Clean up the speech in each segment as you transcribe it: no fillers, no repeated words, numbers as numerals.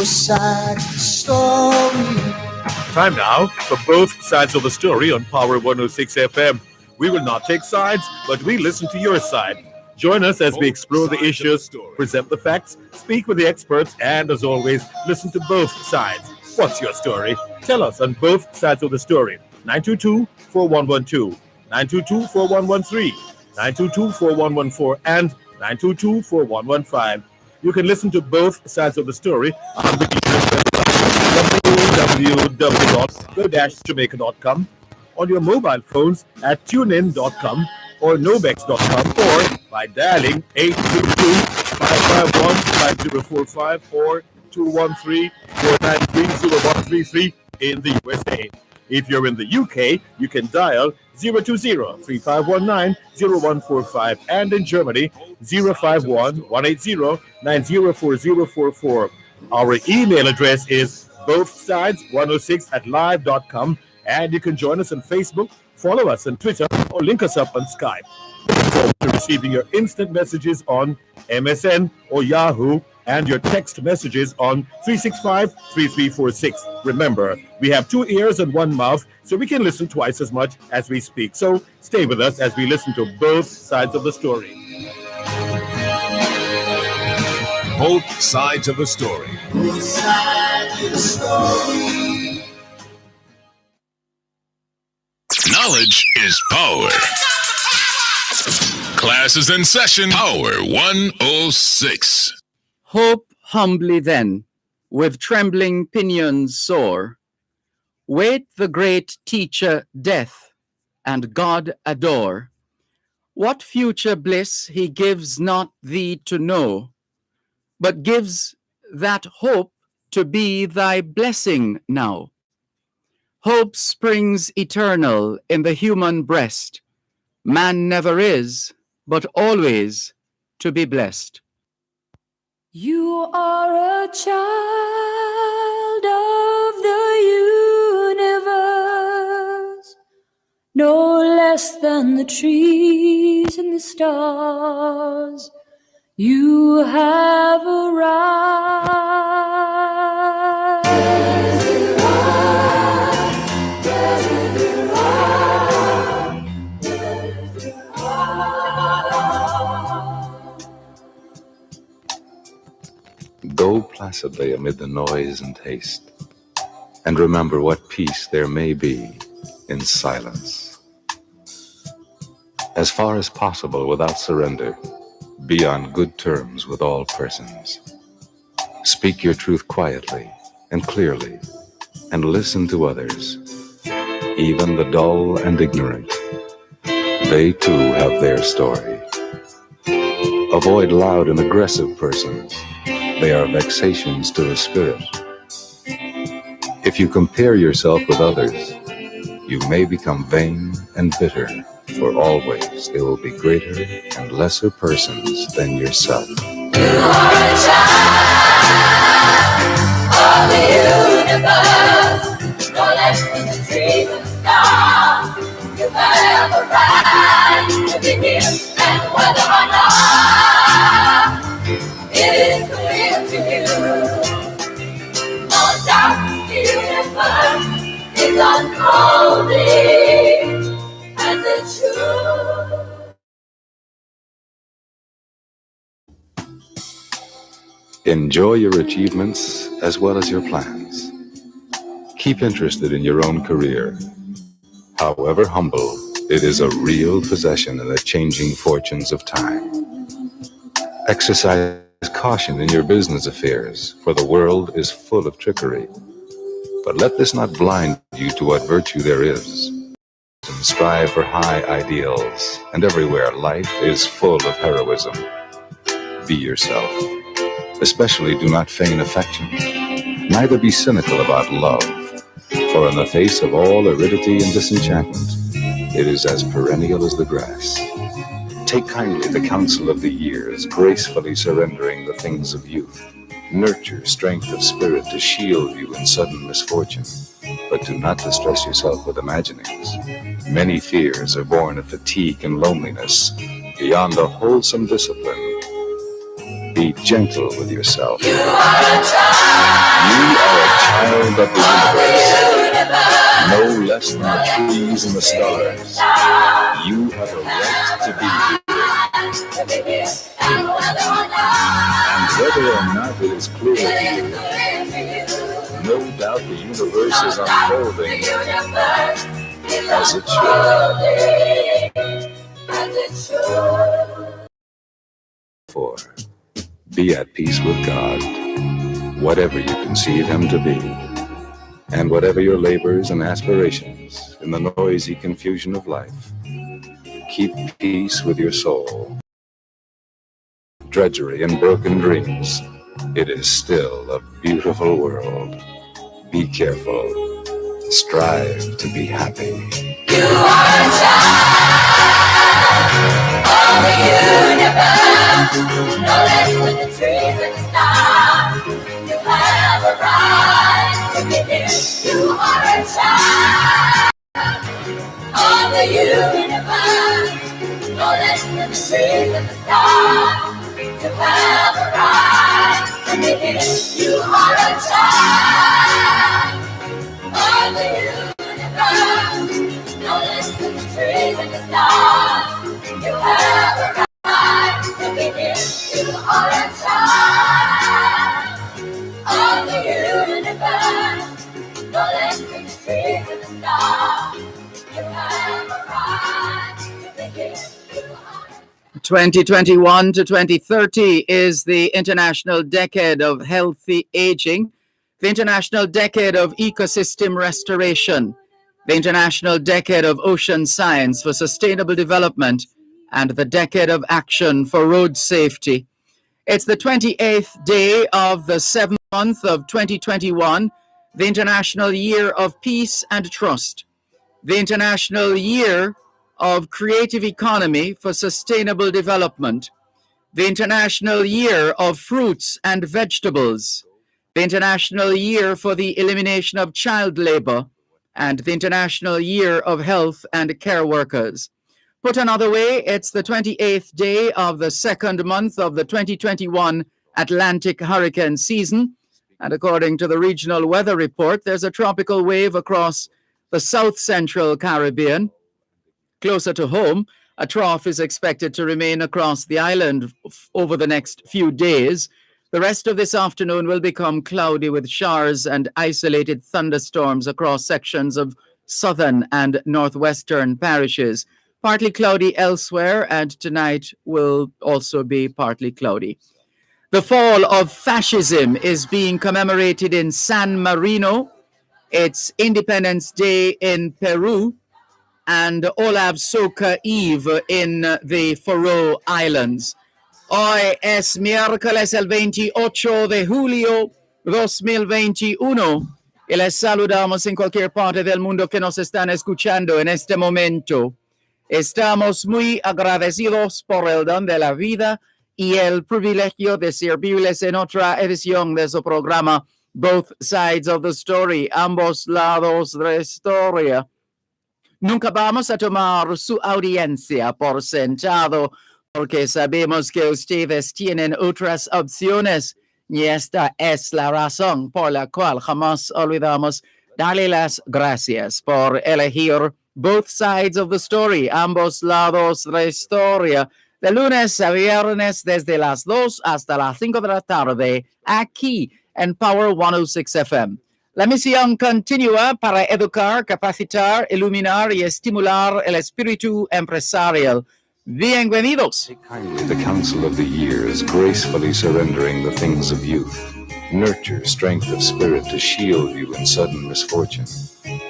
side of the story. Time now for both sides of the story on Power 106 FM. We will not take sides, but we listen to your side. Join us as we explore the issues, present the facts, speak with the experts, and as always, listen to both sides. What's your story? Tell us on both sides of the story. 922-4112, 922-4113, 922-4114, and 922-4115. You can listen to both sides of the story on the www.go-jamaica.com, on your mobile phones at tunein.com or nobex.com, or by dialing 822-551-5045 or 213-493-0133 in the USA. If you're in the UK, you can dial 020-3519-0145, and in Germany, 051-180-904044. Our email address is bothsides106@live.com, and you can join us on Facebook, follow us on Twitter, or link us up on Skype. Look forward to receiving your instant messages on MSN or Yahoo, and your text messages on 365-3346. Remember, we have 2 ears and 1 mouth, so we can listen twice as much as we speak. So stay with us as we listen to both sides of the story. Both sides of the story. Both sides of the story. Knowledge is power. Class is in session. Power 106. Hope humbly then, with trembling pinions soar. Wait the great teacher death, and God adore. What future bliss he gives not thee to know, but gives that hope to be thy blessing now. Hope springs eternal in the human breast. Man never is, but always to be blessed. You are a child of the universe, no less than the trees and the stars. You have arrived. Go placidly amid the noise and haste, and remember what peace there may be in silence. As far as possible without surrender, be on good terms with all persons. Speak your truth quietly and clearly, and listen to others, even the dull and ignorant. They too have their story. Avoid loud and aggressive persons. They are vexations to the spirit. If you compare yourself with others, you may become vain and bitter, for always there will be greater and lesser persons than yourself. You are a child of the universe, no less than the trees and stars. You have a right to be here, and whether or not it is clear to you, no doubt the universe is unfolding as it should. Enjoy your achievements as well as your plans. Keep interested in your own career. However humble, it is a real possession in the changing fortunes of time. Exercise caution in your business affairs, for the world is full of trickery. But let this not blind you to what virtue there is. And strive for high ideals, and everywhere life is full of heroism. Be yourself. Especially do not feign affection. Neither be cynical about love, for in the face of all aridity and disenchantment, it is as perennial as the grass. Take kindly the counsel of the years, gracefully surrendering the things of youth. Nurture strength of spirit to shield you in sudden misfortune, but do not distress yourself with imaginings. Many fears are born of fatigue and loneliness, beyond a wholesome discipline. Be gentle with yourself. You are a child. are a child of the universe, no less than the trees and the stars. You have a right to be here. And whether or not it is clear to you, no doubt the universe is unfolding as it should. For be at peace with God, whatever you conceive Him to be, and whatever your labors and aspirations in the noisy confusion of life. Keep peace with your soul. Drudgery and broken dreams. It is still a beautiful world. Be careful. Strive to be happy. You are a child of the universe, no less than the trees and the stars. You have a right to be here. You are a child of the universe, no less than the trees and the stars. You have a right to be here. You are a child of the universe, no less than the trees and the stars. You have a right to be here. You are a child of the universe, no less than the trees and the stars. You have a right to be here. 2021 to 2030 is the International Decade of Healthy Aging, the International Decade of Ecosystem Restoration, the International Decade of Ocean Science for Sustainable Development, and the Decade of Action for Road Safety. It's the 28th day of the 7th month of 2021, the International Year of Peace and Trust, the International Year of Creative Economy for Sustainable Development, the International Year of Fruits and Vegetables, the International Year for the Elimination of Child Labor, and the International Year of Health and Care Workers. Put another way, it's the 28th day of the 2nd month of the 2021 Atlantic hurricane season, and according to the Regional Weather Report, there's a tropical wave across the south central Caribbean. Closer to home, a trough is expected to remain across the island over the next few days. The rest of this afternoon will become cloudy with showers and isolated thunderstorms across sections of southern and northwestern parishes. Partly cloudy elsewhere, and tonight will also be partly cloudy. The fall of fascism is being commemorated in San Marino. It's Independence Day in Peru, and Olav Soka Eve in the Faroe Islands. Hoy es miércoles el 28 de julio 2021 y les saludamos en cualquier parte del mundo que nos están escuchando en este momento. Estamos muy agradecidos por el don de la vida y el privilegio de servirles en otra edición de su programa Both Sides of the Story, ambos lados de la historia. Nunca vamos a tomar su audiencia por sentado, porque sabemos que ustedes tienen otras opciones, y esta es la razón por la cual jamás olvidamos darle las gracias por elegir Both Sides of the Story, ambos lados de la historia, de lunes a viernes desde las 2 hasta las 5 de la tarde, aquí en Power 106 FM. La misión continúa para educar, capacitar, iluminar y estimular el espíritu empresarial. Bienvenidos. Take kindly the counsel of the years, gracefully surrendering the things of youth. Nurture strength of spirit to shield you in sudden misfortune,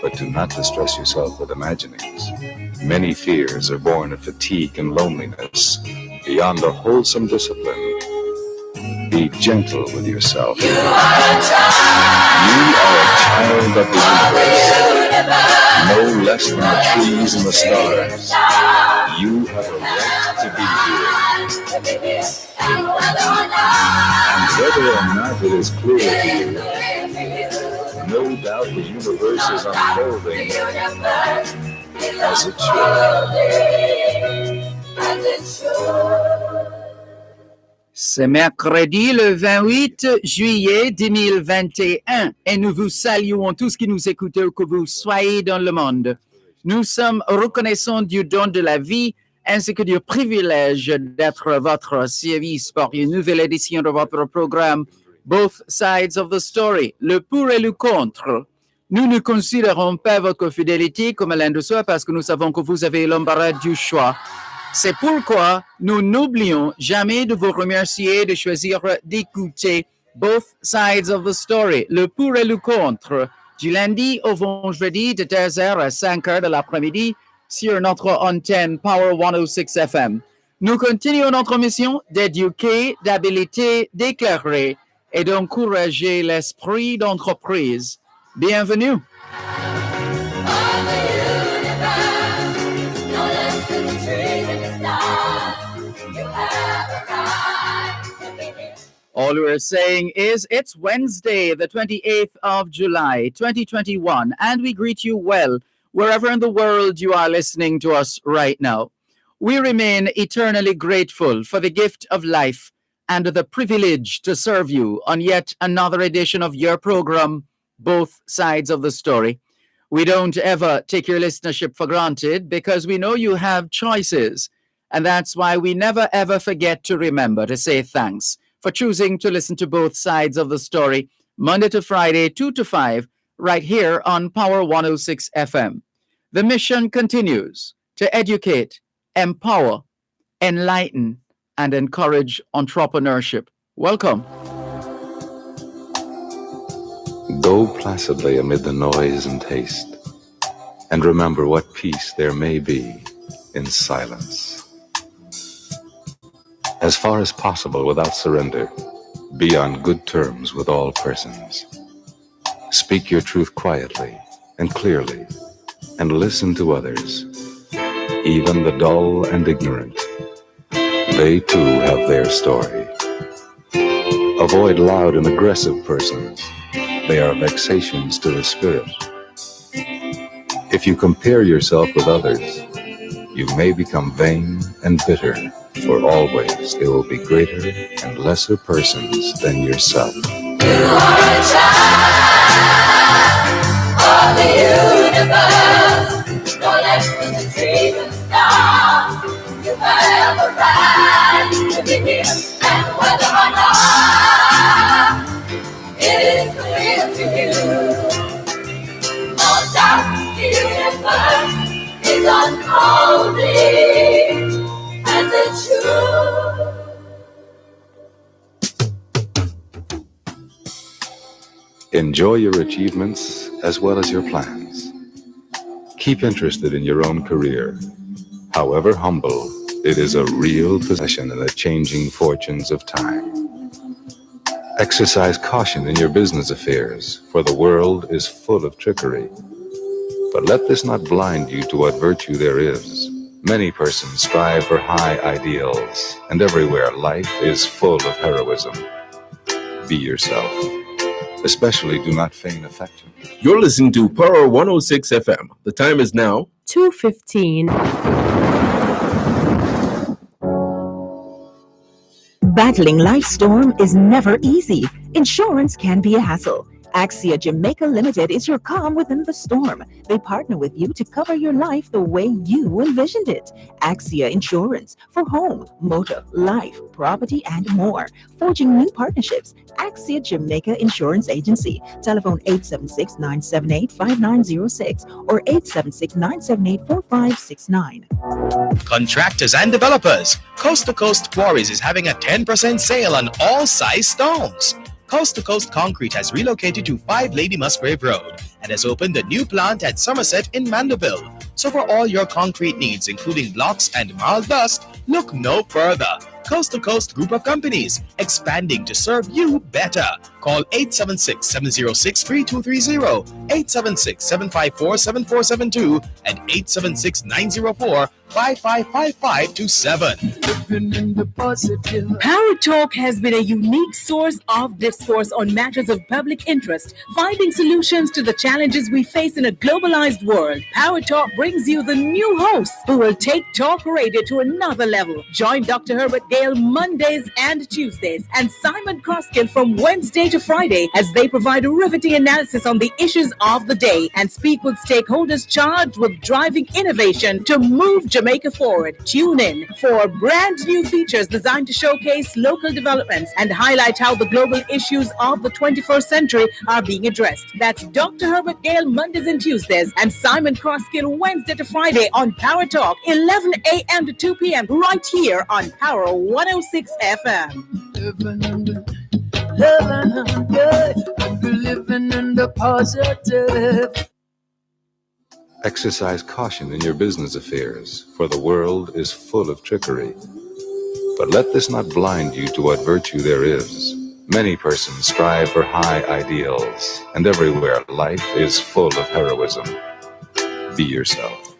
but do not distress yourself with imaginings. Many fears are born of fatigue and loneliness. Beyond a wholesome discipline, be gentle with yourself. You are a child of the universe, no less than the trees and the stars. You have a right to be here. And whether or not it is clear to you, no doubt the universe is unfolding as it should. C'est mercredi le 28 juillet 2021 et nous vous saluons tous qui nous écoutez où que vous soyez dans le monde. Nous sommes reconnaissants du don de la vie ainsi que du privilège d'être à votre service pour une nouvelle édition de votre programme Both Sides of the Story, le pour et le contre. Nous ne considérons pas votre fidélité comme l'un de soi parce que nous savons que vous avez l'embarras du choix. C'est pourquoi nous n'oublions jamais de vous remercier de choisir d'écouter Both Sides of the Story, le pour et le contre, du lundi au vendredi de 2h à 5h de l'après-midi sur notre antenne Power 106 FM. Nous continuons notre mission d'éduquer, d'habiliter, d'éclairer et d'encourager l'esprit d'entreprise. Bienvenue. All we're saying is it's Wednesday, the 28th of July, 2021, and we greet you well wherever in the world you are listening to us right now. We remain eternally grateful for the gift of life and the privilege to serve you on yet another edition of your program, Both Sides of the Story. We don't ever take your listenership for granted because we know you have choices, and that's why we never ever forget to remember to say thanks for choosing to listen to Both Sides of the Story, Monday to Friday, 2 to 5, right here on Power 106 FM. The mission continues to educate, empower, enlighten, and encourage entrepreneurship. Welcome. Go placidly amid the noise and haste, and remember what peace there may be in silence. As far as possible without surrender, be on good terms with all persons. Speak your truth quietly and clearly, and listen to others, even the dull and ignorant. They too have their story. Avoid loud and aggressive persons. They are vexations to the spirit. If you compare yourself with others, you may become vain and bitter, for always there will be greater and lesser persons than yourself. You are a child of the universe, no less than the trees and stars. You have a right to be here, and whether or not it is clear to you, no doubt the universe is unfolding as it should. Enjoy your achievements as well as your plans. Keep interested in your own career. However humble, it is a real possession in the changing fortunes of time. Exercise caution in your business affairs, for the world is full of trickery. But let this not blind you to what virtue there is. Many persons strive for high ideals, and everywhere life is full of heroism. Be yourself. Especially do not feign affection. You're listening to Power 106 FM. The time is now 2:15. Battling life's storm is never easy. Insurance can be a hassle. Axia Jamaica Limited is your calm within the storm. They partner with you to cover your life the way you envisioned it. Axia Insurance for home, motor, life, property, and more. Forging new partnerships. Axia Jamaica Insurance Agency. Telephone 876-978-5906 or 876-978-4569. Contractors and developers, Coast to Coast Quarries is having a 10% sale on all size stones. Coast to Coast Concrete has relocated to 5 Lady Musgrave Road and has opened a new plant at Somerset in Mandeville. So for all your concrete needs, including blocks and mild dust, look no further. Coast to Coast Group of Companies, expanding to serve you better. Call 876-706-3230. 876-754-7472 and 876-904-555527. Power Talk has been a unique source of discourse on matters of public interest, finding solutions to the challenges we face in a globalized world. Power Talk brings you the new hosts who will take talk radio to another level. Join Dr. Herbert Gale Mondays and Tuesdays and Simon Croskill from Wednesday to Friday as they provide a riveting analysis on the issues of the day and speak with stakeholders charged with driving innovation to move Jamaica forward. Tune in for brand new features designed to showcase local developments and highlight how the global issues of the 21st century are being addressed. That's Dr. Herbert Gale Mondays and Tuesdays and Simon Croskill Wednesday to Friday on Power Talk, 11 a.m. to 2 p.m. right here on Power 106 FM. Living in the positive. Exercise caution in your business affairs, for the world is full of trickery. But let this not blind you to what virtue there is. Many persons strive for high ideals, and everywhere life is full of heroism. Be yourself.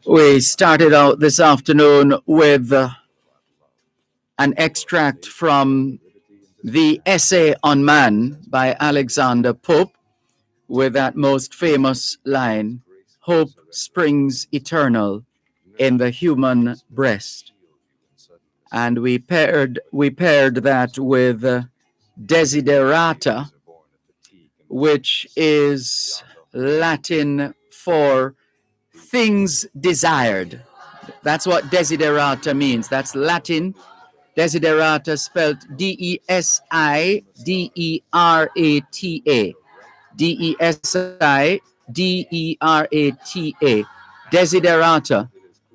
We started out this afternoon with an extract from the Essay on Man by Alexander Pope with that most famous line, "Hope springs eternal in the human breast." And we paired that with desiderata, which is Latin for things desired. That's what desiderata means. That's Latin. Desiderata spelled D-E-S-I-D-E-R-A-T-A. D-E-S-I-D-E-R-A-T-A. Desiderata.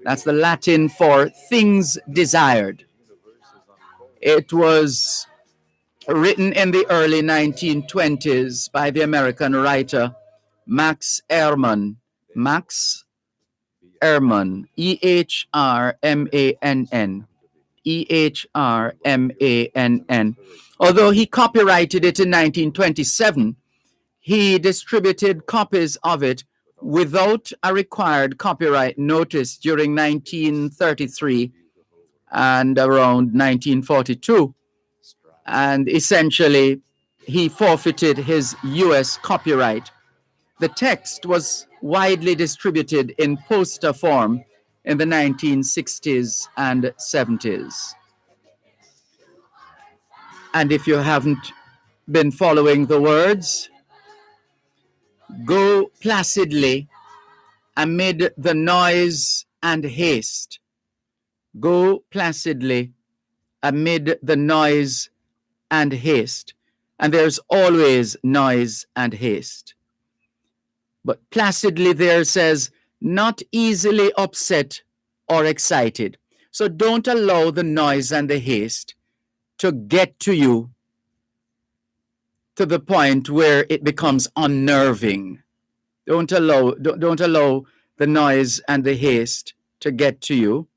That's the Latin for things desired. It was written in the early 1920s by the American writer Max Ehrmann. Max Ehrmann. E-H-R-M-A-N-N. E-H-R-M-A-N-N. Although he copyrighted it in 1927, he distributed copies of it without a required copyright notice during 1933 and around 1942. And essentially, he forfeited his U.S. copyright. The text was widely distributed in poster form in the 1960s and 70s. And if you haven't been following the words, go placidly amid the noise and haste. Go placidly amid the noise and haste. And there's always noise and haste. But placidly there says, not easily upset or excited. So don't allow the noise and the haste to get to you to the point where it becomes unnerving. Don't allow the noise and the haste to get to you.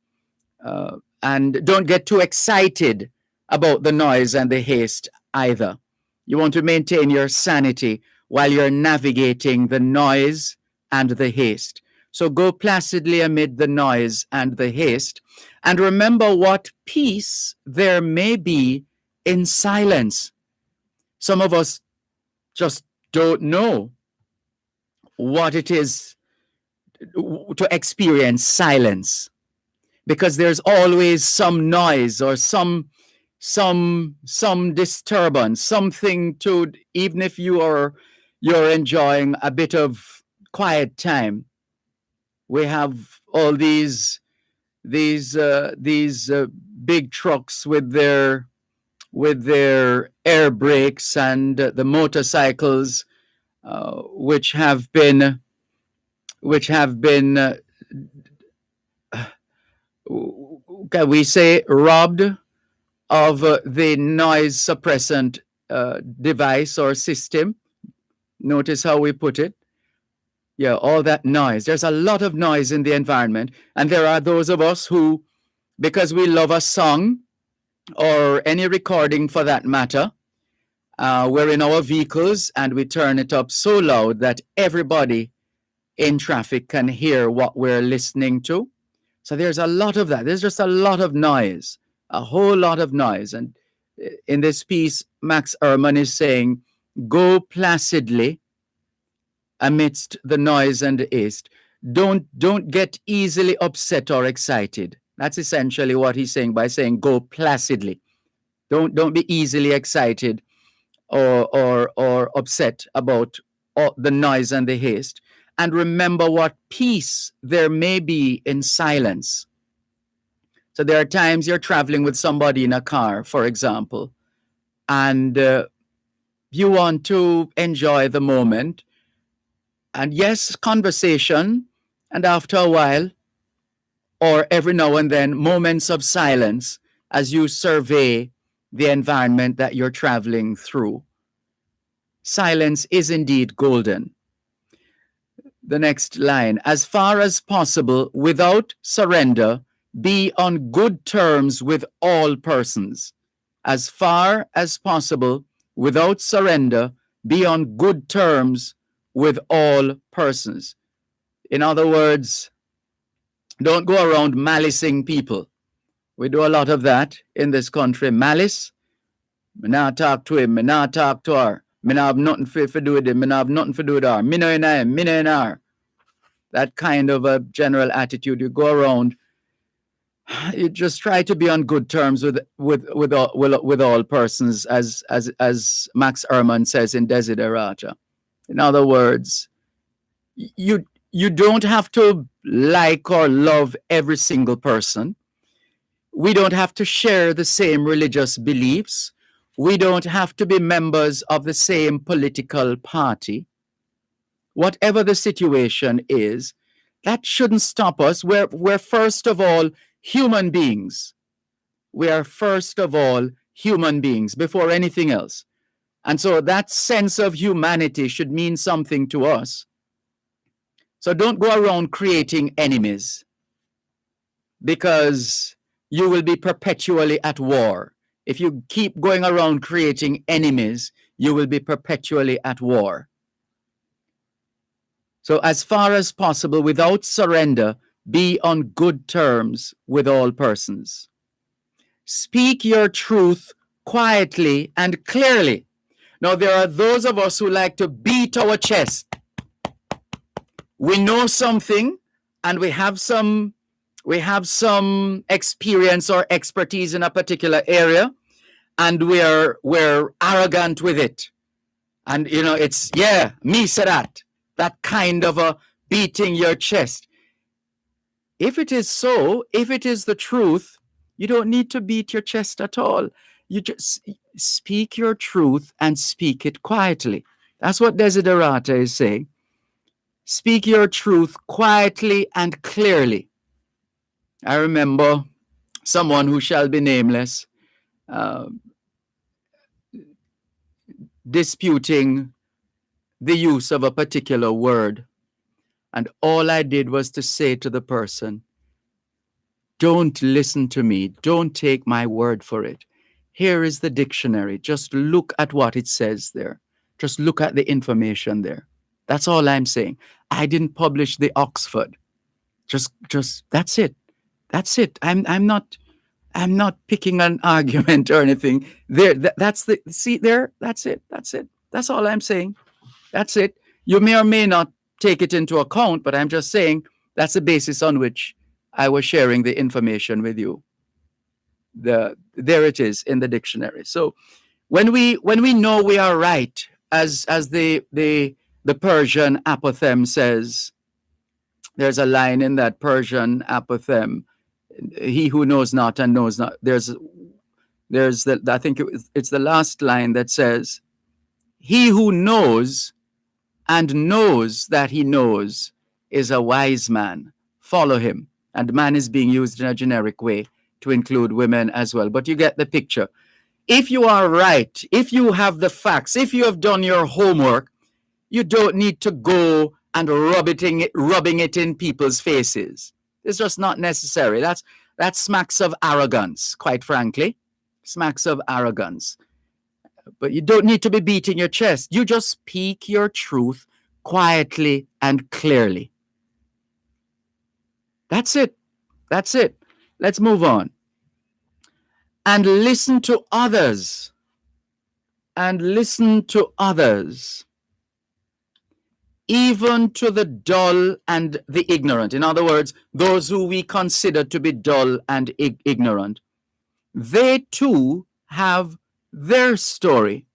And don't get too excited about the noise and the haste either. You want to maintain your sanity while you're navigating the noise and the haste. So go placidly amid the noise and the haste, and remember what peace there may be in silence. Some of us just don't know what it is to experience silence, because there's always some noise or some disturbance, something to, even if you're enjoying a bit of quiet time. We have all these big trucks with their air brakes and the motorcycles, which have been can we say robbed of the noise suppressant device or system. Notice how we put it. Yeah, all that noise. There's a lot of noise in the environment. And there are those of us who, because we love a song or any recording for that matter, We're in our vehicles and we turn it up so loud that everybody in traffic can hear what we're listening to. So there's a lot of that. There's just a lot of noise, a whole lot of noise. And in this piece, Max Ehrman is saying, go placidly amidst the noise and the haste. Don't get easily upset or excited. That's essentially what he's saying by saying go placidly. Don't be easily excited or upset about all the noise and the haste. And remember what peace there may be in silence. So there are times you're traveling with somebody in a car, for example, and you want to enjoy the moment. And yes, conversation, and after a while, or every now and then, moments of silence as you survey the environment that you're traveling through. Silence is indeed golden. The next line, as far as possible, without surrender, be on good terms with all persons. As far as possible, without surrender, be on good terms with all persons. In other words, don't go around malicing people. We do a lot of that in this country. Malice. Me not talk to him. Me not talk to her. Me not have nothing for do with him. Me not have nothing for do with her. Me no in him. Me no in her. That kind of a general attitude. You go around. You just try to be on good terms with all persons, as Max Ehrman says in Desiderata. In other words, you don't have to like or love every single person. We don't have to share the same religious beliefs. We don't have to be members of the same political party. Whatever the situation is, that shouldn't stop us. We're first of all human beings. We are first of all human beings before anything else. And so that sense of humanity should mean something to us. So don't go around creating enemies, because you will be perpetually at war. If you keep going around creating enemies, you will be perpetually at war. So as far as possible, without surrender, be on good terms with all persons. Speak your truth quietly and clearly. Now, there are those of us who like to beat our chest. We know something and we have some experience or expertise in a particular area, and we're arrogant with it. And it's me said that kind of a beating your chest. If it is so, if it is the truth, you don't need to beat your chest at all. You just speak your truth and speak it quietly. That's what Desiderata is saying. Speak your truth quietly and clearly. I remember someone who shall be nameless disputing the use of a particular word. And all I did was to say to the person, don't listen to me. Don't take my word for it. Here is the dictionary. Just look at what it says there. Just look at the information there. That's all I'm saying. I didn't publish the Oxford. Just that's it. That's it. I'm not picking an argument or anything. There, that's it. That's it. That's all I'm saying. That's it. You may or may not take it into account, but I'm just saying that's the basis on which I was sharing the information with you. There it is in the dictionary. So when we know we are right, as the Persian apothegm says, there's a line in that Persian apothegm, he who knows not and knows not. There's I think it's the last line that says, he who knows and knows that he knows is a wise man. Follow him. And man is being used in a generic way to include women as well. But you get the picture. If you are right, if you have the facts, if you have done your homework, you don't need to go and rubbing it in people's faces. It's just not necessary. That smacks of arrogance, quite frankly. Smacks of arrogance. But you don't need to be beating your chest. You just speak your truth quietly and clearly. That's it. That's it. Let's move on. And listen to others. And listen to others. Even to the dull and the ignorant. In other words, those who we consider to be dull and ignorant. They too have their story.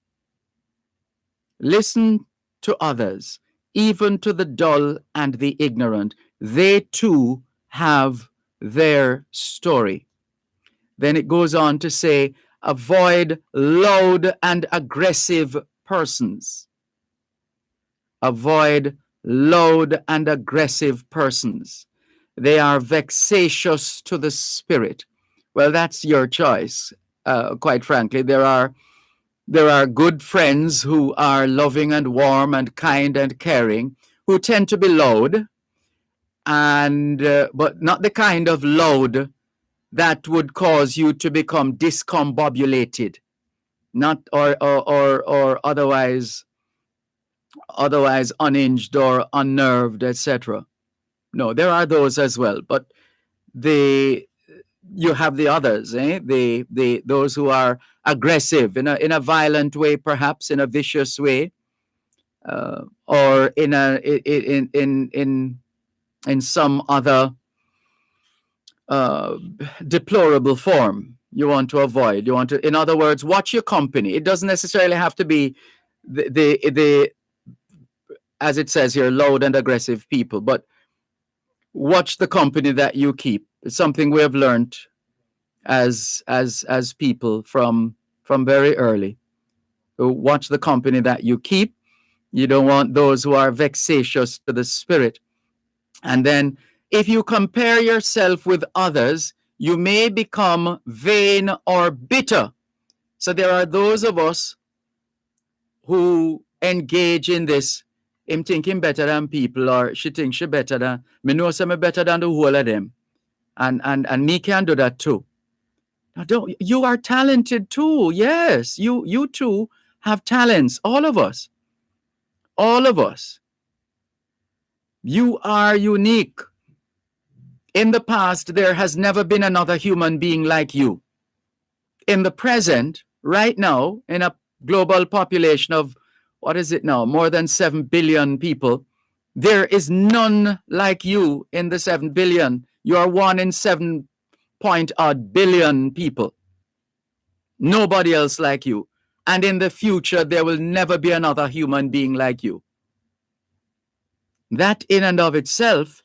Listen to others, even to the dull and the ignorant. They too have their story. Then it goes on to say, avoid loud and aggressive persons. Avoid loud and aggressive persons. They are vexatious to the spirit. Well, that's your choice. Quite frankly, there are good friends who are loving and warm and kind and caring, who tend to be loud, and but not the kind of loud that would cause you to become discombobulated, not or otherwise unhinged or unnerved, etc. No, there are those as well, but you have the others, those who are aggressive in a violent way, perhaps in a vicious way, or in some other deplorable form. You want to avoid. You want to, in other words, watch your company. It doesn't necessarily have to be the as it says here, loud and aggressive people, but watch the company that you keep. It's something we have learned as people from very early. So watch the company that you keep. You don't want those who are vexatious to the spirit. And then if you compare yourself with others, you may become vain or bitter. So there are those of us who engage in this. Him thinking better than people, or she thinks she better than me, know some better than the whole of them. And me can do that too. Now you are talented too. Yes, you too have talents. All of us. All of us. You are unique. In the past, there has never been another human being like you. In the present, right now, in a global population of, what is it now, more than 7 billion people, there is none like you in the 7 billion. You are 1 in 7 point odd billion people. Nobody else like you. And in the future, there will never be another human being like you. That in and of itself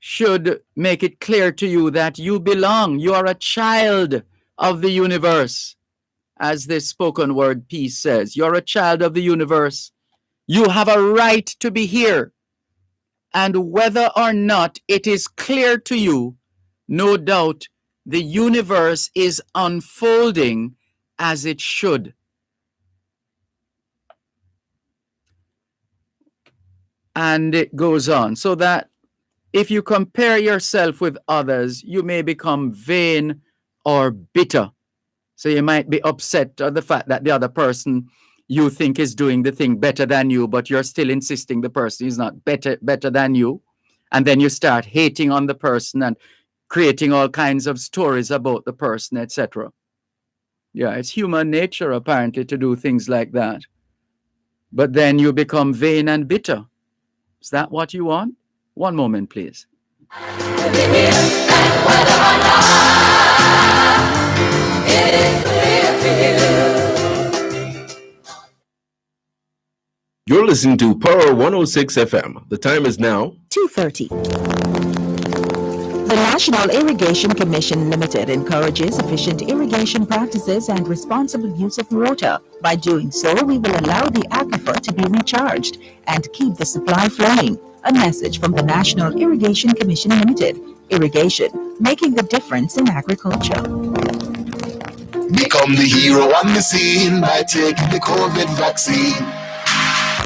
should make it clear to you that you belong. You are a child of the universe. As this spoken word piece says, you're a child of the universe. You have a right to be here. And whether or not it is clear to you, no doubt the universe is unfolding as it should. And it goes on, so that if you compare yourself with others, you may become vain or bitter. So you might be upset at the fact that the other person you think is doing the thing better than you, but you're still insisting the person is not better than you. And then you start hating on the person and creating all kinds of stories about the person, etc. Yeah, it's human nature, apparently, to do things like that. But then you become vain and bitter. Is that what you want? One moment, please. You're listening to Power 106 FM. The time is now 2:30. The National Irrigation Commission Limited encourages efficient irrigation practices and responsible use of water. By doing so, we will allow the aquifer to be recharged and keep the supply flowing. A message from the National Irrigation Commission Limited. Irrigation, making the difference in agriculture. Become the hero on the scene by taking the COVID vaccine.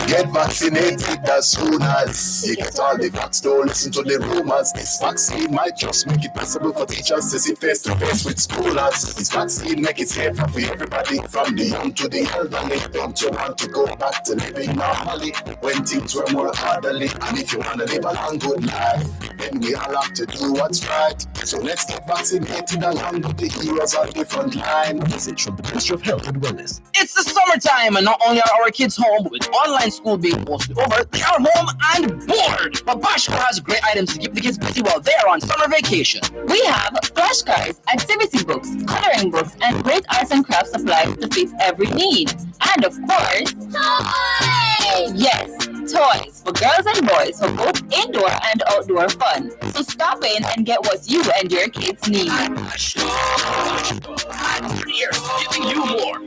Get vaccinated as soon as you get all the facts. Don't listen to the rumors. This vaccine might just make it possible for teachers to sit face to face with schoolers. This vaccine make it safer for everybody, from the young to the elderly. Don't you want to go back to living normally when things were more orderly? And if you want to live a long good life, then we all have to do what's right. So let's get vaccinated along with the heroes on the front line. Message from the Ministry of Health and Wellness. It's the summertime, and not only are our kids home, with online school being mostly over, they are home and bored. But Bashco has great items to keep the kids busy while they're on summer vacation. We have flashcards, activity books, coloring books, and great arts and crafts supplies to fit every need. And of course, toys! Yes, toys for girls and boys for both indoor and outdoor fun. So stop in and get what you and your kids need. Giving you more.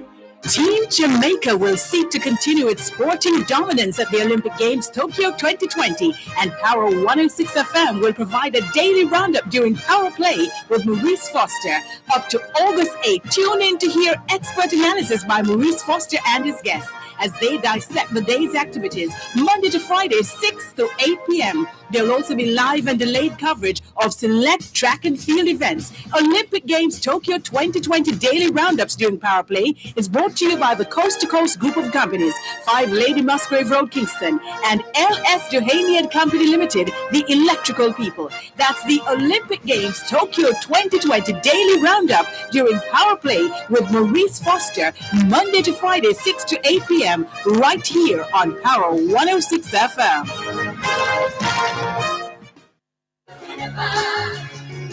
Team Jamaica will seek to continue its sporting dominance at the Olympic Games Tokyo 2020, and Power 106 FM will provide a daily roundup during Power Play with Maurice Foster. Up to August 8, tune in to hear expert analysis by Maurice Foster and his guests as they dissect the day's activities, Monday to Friday, 6 to 8 p.m. There will also be live and delayed coverage of select track and field events. Olympic Games Tokyo 2020 daily roundups during Power Play is brought to you by the Coast to Coast Group of Companies, 5 Lady Musgrave Road, Kingston, and LS Duhaney and Company Limited, the electrical people. That's the Olympic Games Tokyo 2020 daily roundup during Power Play with Maurice Foster, Monday to Friday, 6 to 8 p.m. right here on Power 106 FM.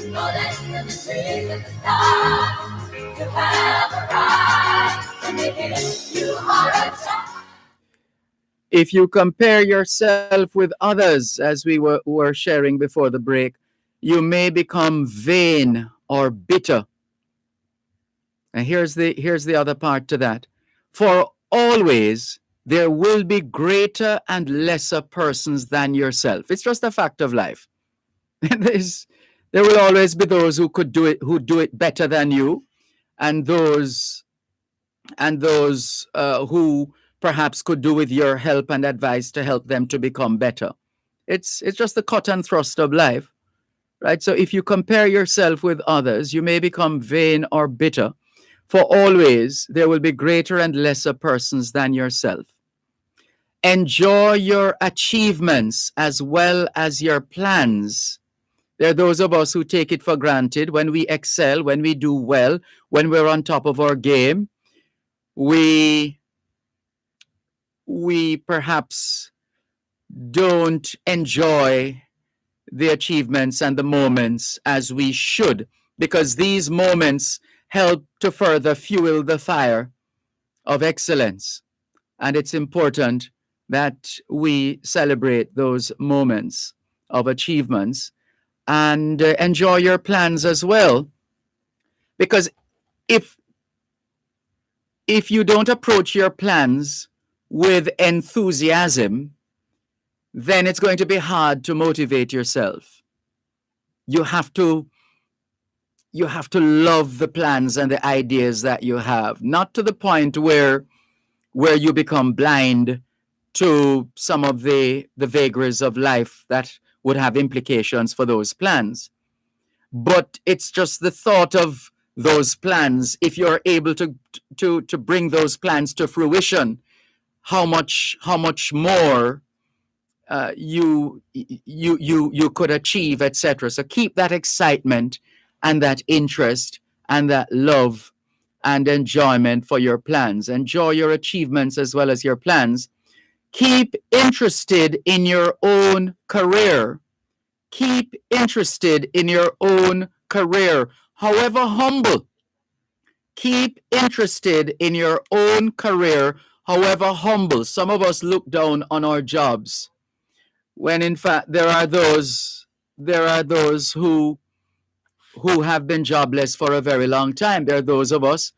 No less than the trees and the stars. You have a right to make it. You are a child. If you compare yourself with others, as we were sharing before the break, you may become vain or bitter. And here's the other part to that. For always there will be greater and lesser persons than yourself. It's just a fact of life. There will always be those who do it better than you, and those who perhaps could do with your help and advice to help them to become better. It's just the cut and thrust of life, right? So if you compare yourself with others, you may become vain or bitter. For always there will be greater and lesser persons than yourself. Enjoy your achievements as well as your plans. There are those of us who take it for granted when we excel, when we do well, when we're on top of our game. We perhaps don't enjoy the achievements and the moments as we should, because these moments help to further fuel the fire of excellence. And it's important that we celebrate those moments of achievements and enjoy your plans as well. Because if you don't approach your plans with enthusiasm, then it's going to be hard to motivate yourself. You have to love the plans and the ideas that you have, not to the point where you become blind to some of the vagaries of life that would have implications for those plans. But it's just the thought of those plans, if you're able to bring those plans to fruition, how much more you could achieve, etc. So keep that excitement and that interest and that love and enjoyment for your plans. Enjoy your achievements as well as your plans. Keep interested in your own career. Keep interested in your own career, however humble. Keep interested in your own career, however humble. Some of us look down on our jobs, when in fact there are those who have been jobless for a very long time. There are those of us,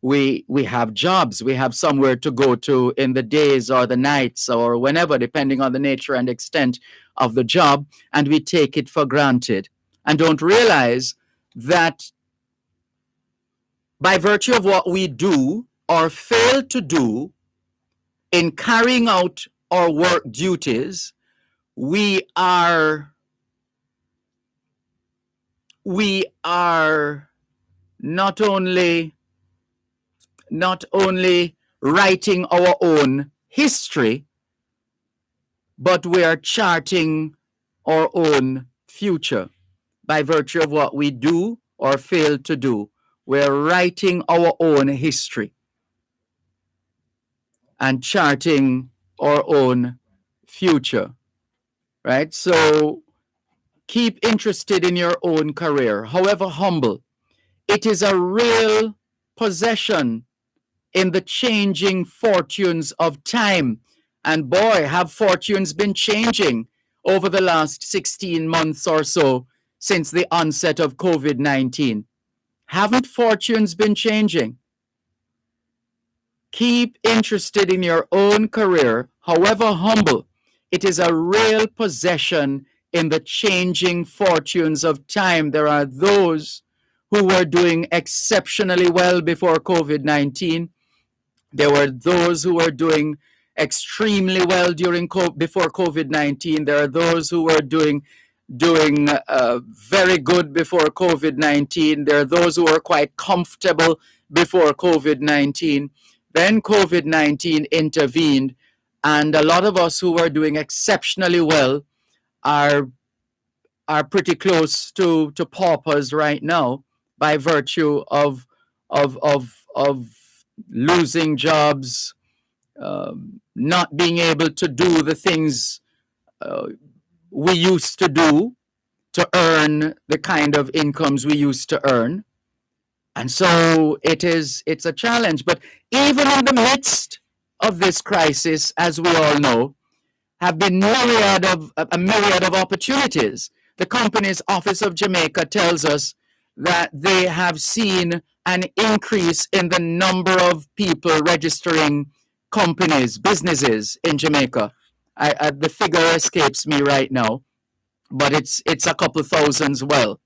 we have jobs, we have somewhere to go to in the days or the nights or whenever, depending on the nature and extent of the job, and we take it for granted and don't realize that by virtue of what we do or fail to do in carrying out our work duties, we are not only writing our own history, but we are charting our own future by virtue of what we do or fail to do. We're writing our own history and charting our own future, right? So keep interested in your own career, however humble. It is a real possession in the changing fortunes of time. And boy, have fortunes been changing over the last 16 months or so since the onset of COVID-19. Haven't fortunes been changing? Keep interested in your own career, however humble. It is a real possession in the changing fortunes of time. There are those who were doing exceptionally well before COVID-19. There were those who were doing extremely well before COVID-19. There are those who were doing very good before COVID-19. There are those who were quite comfortable before COVID-19. Then COVID-19 intervened, and a lot of us who were doing exceptionally well are pretty close to paupers right now by virtue of losing jobs, not being able to do the things we used to do to earn the kind of incomes we used to earn. And so it's a challenge. But even in the midst of this crisis, as we all know, have been a myriad of opportunities. The Companies Office of Jamaica tells us that they have seen an increase in the number of people registering companies, businesses in Jamaica. The figure escapes me right now, but it's a couple thousands. Well,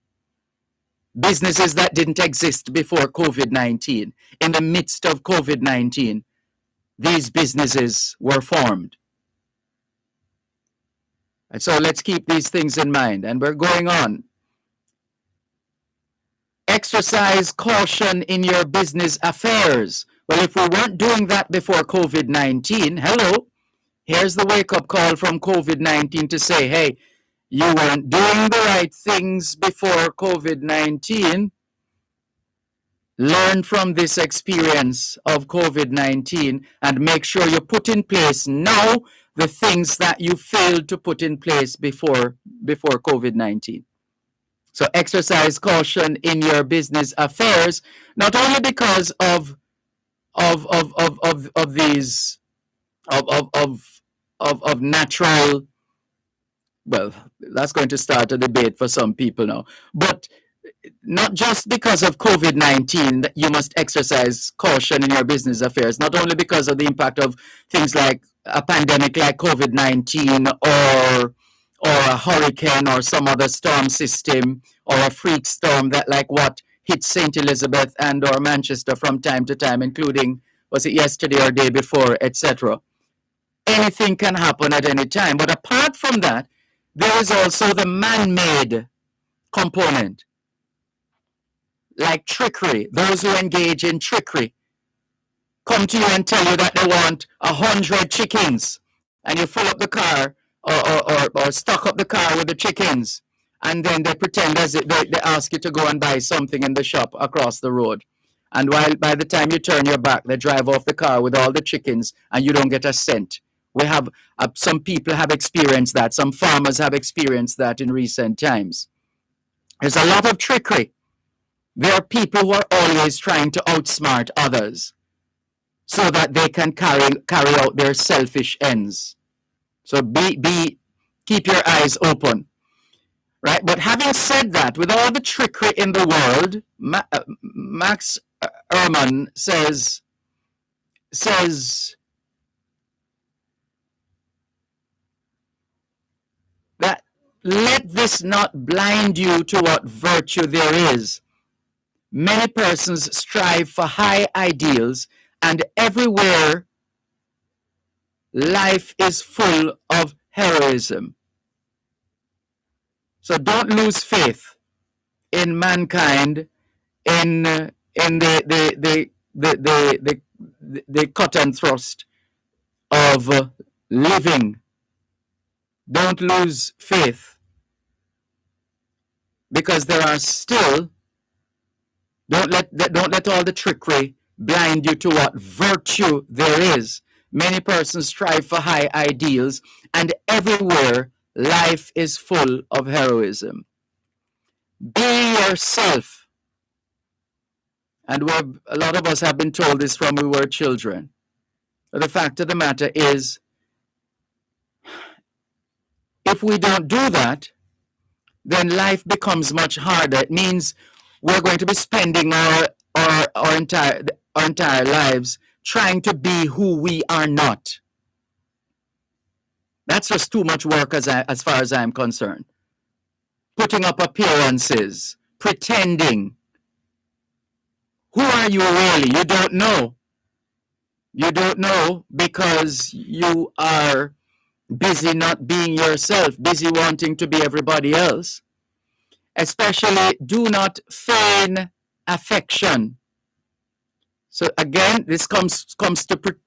businesses that didn't exist before COVID-19. In the midst of COVID-19, these businesses were formed. And so let's keep these things in mind. And we're going on. Exercise caution in your business affairs. Well, if we weren't doing that before COVID-19, hello, here's the wake-up call from COVID-19 to say, hey, you weren't doing the right things before COVID-19. Learn from this experience of COVID-19 and make sure you put in place now the things that you failed to put in place before COVID-19. So exercise caution in your business affairs, not only because of these natural, well, that's going to start a debate for some people now, but not just because of COVID-19 that you must exercise caution in your business affairs, not only because of the impact of things like a pandemic like COVID-19 or a hurricane or some other storm system or a freak storm that like what hit St. Elizabeth and or Manchester from time to time, including, was it yesterday or day before, etc. Anything can happen at any time. But apart from that, there is also the man-made component, like trickery. Those who engage in trickery come to you and tell you that they want 100 chickens, and you fill up the car or stock up the car with the chickens, and then they pretend as if they ask you to go and buy something in the shop across the road. And by the time you turn your back, they drive off the car with all the chickens, and you don't get a cent. We have some people have experienced that. Some farmers have experienced that in recent times. There's a lot of trickery. There are people who are always trying to outsmart others so that they can carry out their selfish ends. So keep your eyes open, right? But having said that, with all the trickery in the world, Max Ehrman says that let this not blind you to what virtue there is. Many persons strive for high ideals, and everywhere life is full of heroism. So don't lose faith in mankind, in the cut and thrust of living. Don't lose faith, because there are still, don't let all the trickery blind you to what virtue there is. Many persons strive for high ideals, and everywhere life is full of heroism. Be yourself. And a lot of us have been told this from we were children. But the fact of the matter is, if we don't do that, then life becomes much harder. It means we're going to be spending our entire lives trying to be who we are not. That's just too much work as far as I'm concerned. Putting up appearances, pretending. Who are you really? You don't know. You don't know because you are busy not being yourself, busy wanting to be everybody else. Especially, do not feign affection. So again, this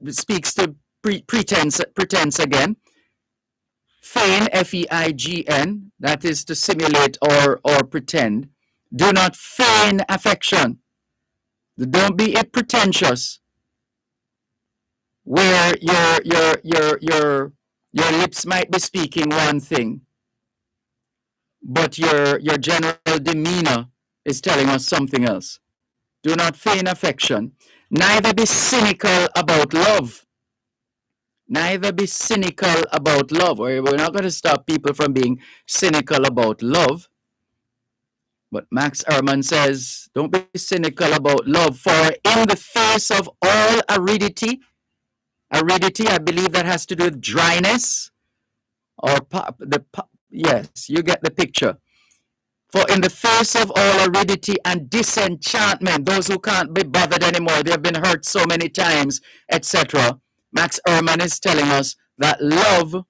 speaks to pretense again. Feign, F-E-I-G-N, that is to simulate or pretend. Do not feign affection. Don't be pretentious, where your lips might be speaking one thing, but your general demeanor is telling us something else. Do not feign affection. Neither be cynical about love. Neither be cynical about love. We're not going to stop people from being cynical about love. But Max Ehrman says, don't be cynical about love, for in the face of all aridity, I believe that has to do with dryness, or yes, you get the picture. For in the face of all aridity and disenchantment, those who can't be bothered anymore, they've been hurt so many times, etc. Max Ehrman is telling us that love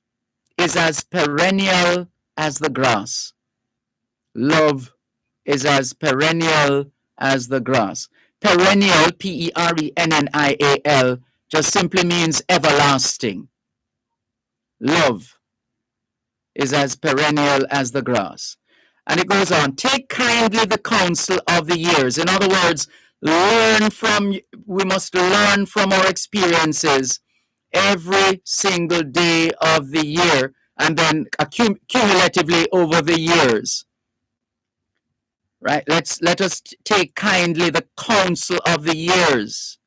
is as perennial as the grass. Love is as perennial as the grass. Perennial, P-E-R-E-N-N-I-A-L, just simply means everlasting. Love is as perennial as the grass. And it goes on, take kindly the counsel of the years. In other words, we must learn from our experiences every single day of the year, and then cumulatively over the years. Right? Let us take kindly the counsel of the years.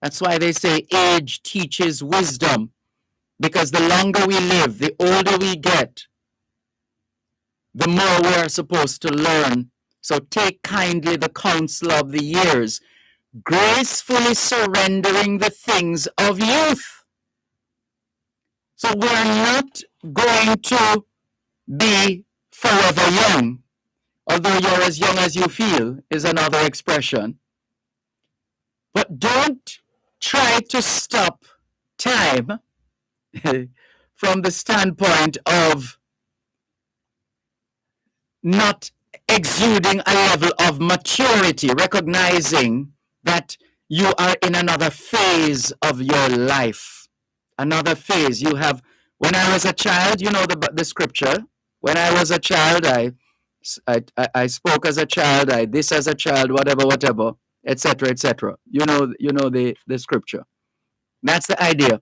That's why they say age teaches wisdom, because the longer we live, the older we get, the more we are supposed to learn. So take kindly the counsel of the years, gracefully surrendering the things of youth. So we're not going to be forever young. Although you're as young as you feel is another expression. But don't try to stop time from the standpoint of not exuding a level of maturity, recognizing that you are in another phase of your life. Another phase you have. When I was a child, you know the scripture. When I was a child, I spoke as a child, I this as a child, whatever, etc., etc. You know the scripture. That's the idea.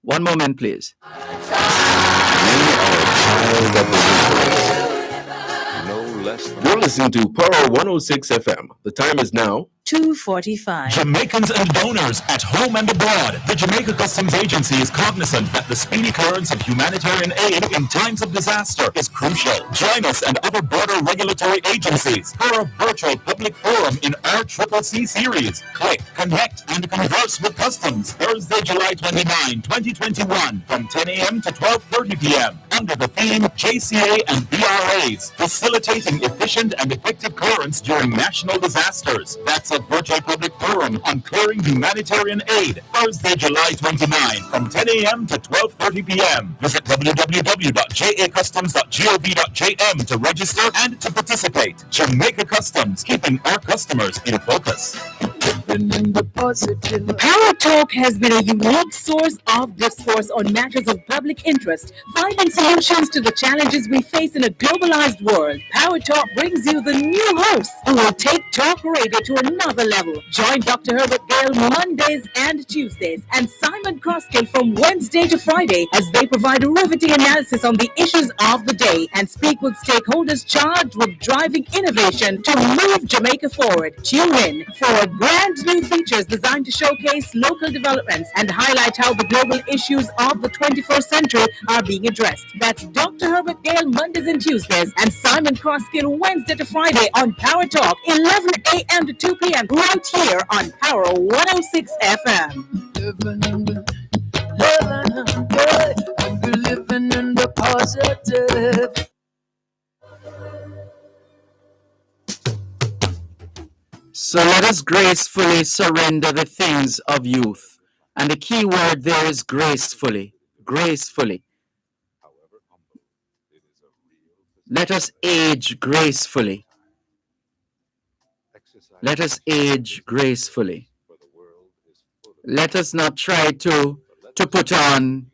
One moment, please. You're listening to Power 106 FM. The time is now 2:45. Jamaicans and donors at home and abroad, the Jamaica Customs Agency is cognizant that the speedy clearance of humanitarian aid in times of disaster is crucial. Join us and other border regulatory agencies for a virtual public forum in our CCC series. Click, connect, and converse with Customs Thursday, July 29, 2021 from 10 a.m. to 12:30 p.m. under the theme JCA and BRAs, facilitating efficient and effective clearance during national disasters. That's of Virtual Public Forum on Clearing Humanitarian Aid, Thursday, July 29, from 10 a.m. to 12:30 p.m. Visit www.jacustoms.gov.jm to register and to participate. Jamaica Customs, keeping our customers in focus. Power Talk has been a unique source of discourse on matters of public interest, finding solutions to the challenges we face in a globalized world. Power Talk brings you the new host who will take talk radio to another level. Join Dr. Herbert Gale Mondays and Tuesdays and Simon Croskill from Wednesday to Friday as they provide a riveting analysis on the issues of the day and speak with stakeholders charged with driving innovation to move Jamaica forward. Tune in for brand new features designed to showcase local developments and highlight how the global issues of the 21st century are being addressed. That's Dr. Herbert Gale Mondays and Tuesdays and Simon Croskill Wednesday to Friday on Power Talk, 11 a.m. to 2 p.m. right here on Power 106 FM. Living in the positive. So let us gracefully surrender the things of youth. And the key word there is gracefully. Gracefully. Let us age gracefully. Let us age gracefully. Let us not try to put on,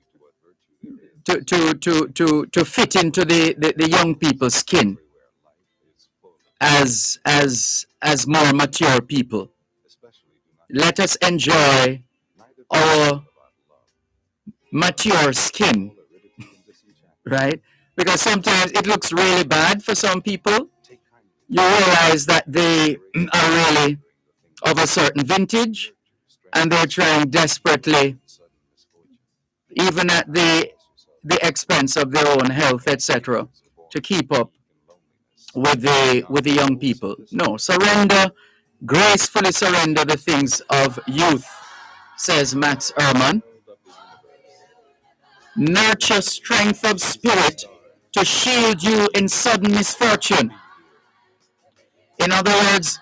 to fit into the young people's skin as more mature people. Let us enjoy our mature skin, right? Because sometimes it looks really bad for some people. You realize that they are really of a certain vintage and they're trying desperately, even at the expense of their own health, etc., to keep up with the young people. No, surrender, gracefully surrender the things of youth, says Max Ehrman. Nurture strength of spirit to shield you in sudden misfortune. In other words,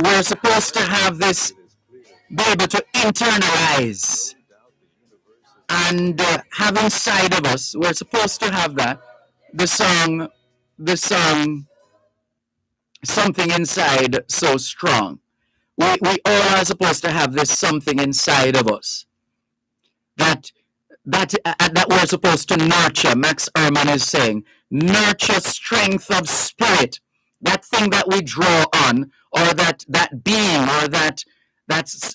we're supposed to have this, be able to internalize and have inside of us, we're supposed to have that, the song, something inside so strong. We all are supposed to have this something inside of us that we're supposed to nurture. Max Ehrman is saying, nurture strength of spirit, that thing that we draw on, or that being, or that's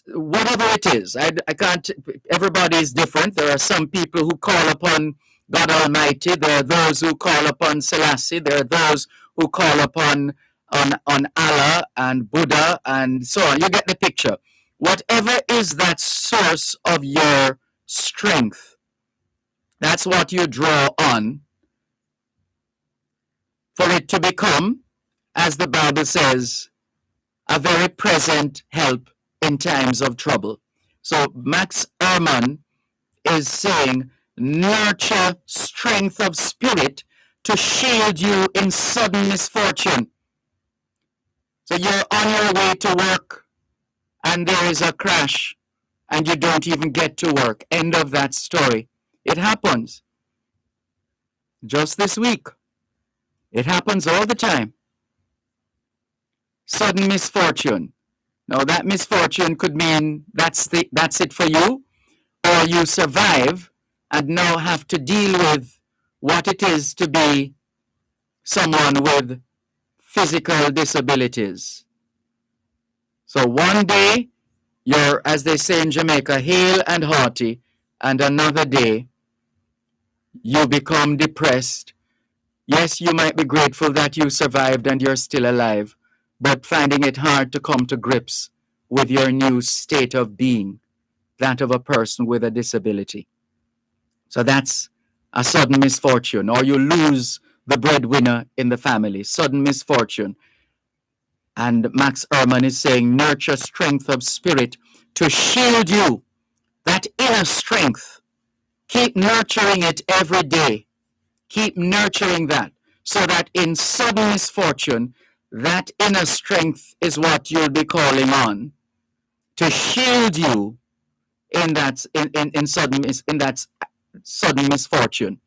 whatever it is. I can't, everybody is different. There are some people who call upon God Almighty. There are those who call upon Selassie. There are those who call upon on Allah and Buddha and so on. You get the picture. Whatever is that source of your strength, that's what you draw on for it to become, as the Bible says, a very present help in times of trouble. So Max Ehrman is saying, nurture strength of spirit to shield you in sudden misfortune. So you're on your way to work and there is a crash and you don't even get to work. End of that story. It happens. Just this week. It happens all the time. Sudden misfortune. Now that misfortune could mean that's it for you, or you survive and now have to deal with what it is to be someone with physical disabilities. So one day you're, as they say in Jamaica, hale and hearty, and another day you become depressed. Yes, you might be grateful that you survived and you're still alive, but finding it hard to come to grips with your new state of being, that of a person with a disability. So that's a sudden misfortune, or you lose the breadwinner in the family, sudden misfortune. And Max Ehrman is saying, nurture strength of spirit to shield you, that inner strength. Keep nurturing it every day. Keep nurturing that, so that in sudden misfortune, that inner strength is what you'll be calling on to shield you in that in that sudden misfortune.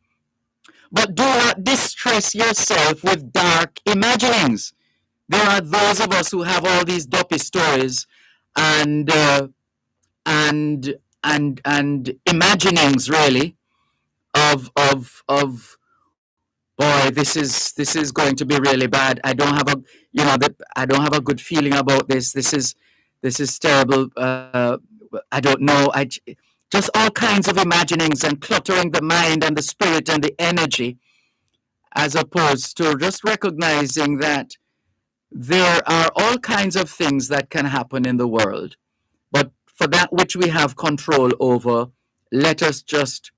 But do not distress yourself with dark imaginings. There are those of us who have all these dopey stories and and imaginings really of boy, this is going to be really bad. I don't have a I don't have a good feeling about this. This is terrible. I don't know. Just all kinds of imaginings and cluttering the mind and the spirit and the energy, as opposed to just recognizing that there are all kinds of things that can happen in the world. But for that which we have control over, let us just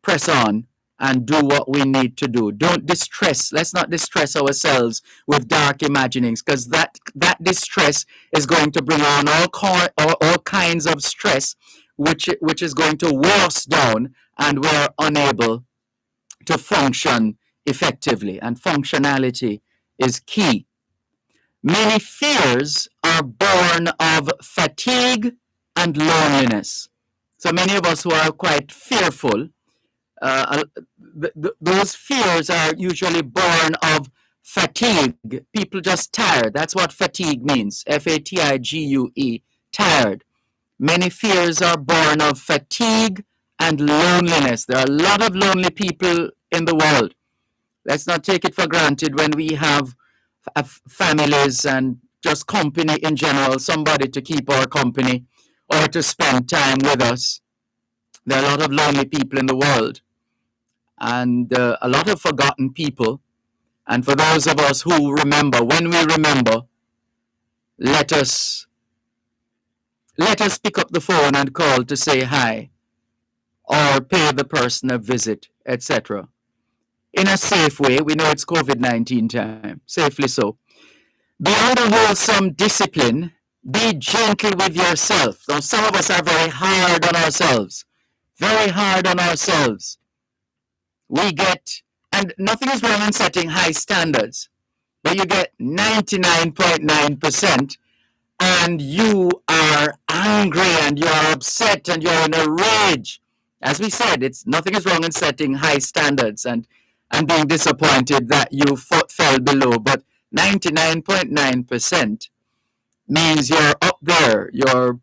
press on and do what we need to do. Don't distress. Let's not distress ourselves with dark imaginings, because that distress is going to bring on all kinds of stress, which is going to wear us down, and we're unable to function effectively. And functionality is key. Many fears are born of fatigue and loneliness. So many of us who are quite fearful, those fears are usually born of fatigue. People just tired. That's what fatigue means. Fatigue, tired. Many fears are born of fatigue and loneliness. There are a lot of lonely people in the world. Let's not take it for granted when we have families and just company in general, somebody to keep our company or to spend time with us. There are a lot of lonely people in the world, and a lot of forgotten people. And for those of us who remember, when we remember, let us pick up the phone and call to say hi, or pay the person a visit, etc. In a safe way. We know it's COVID-19 time, safely so. Beyond a wholesome discipline, be gentle with yourself. Now, some of us are very hard on ourselves. Very hard on ourselves. We get, and nothing is wrong in setting high standards, but you get 99.9% and you are angry and you are upset and you're in a rage. As we said, nothing is wrong in setting high standards and being disappointed that you fell below, but 99.9% means you're up there. You're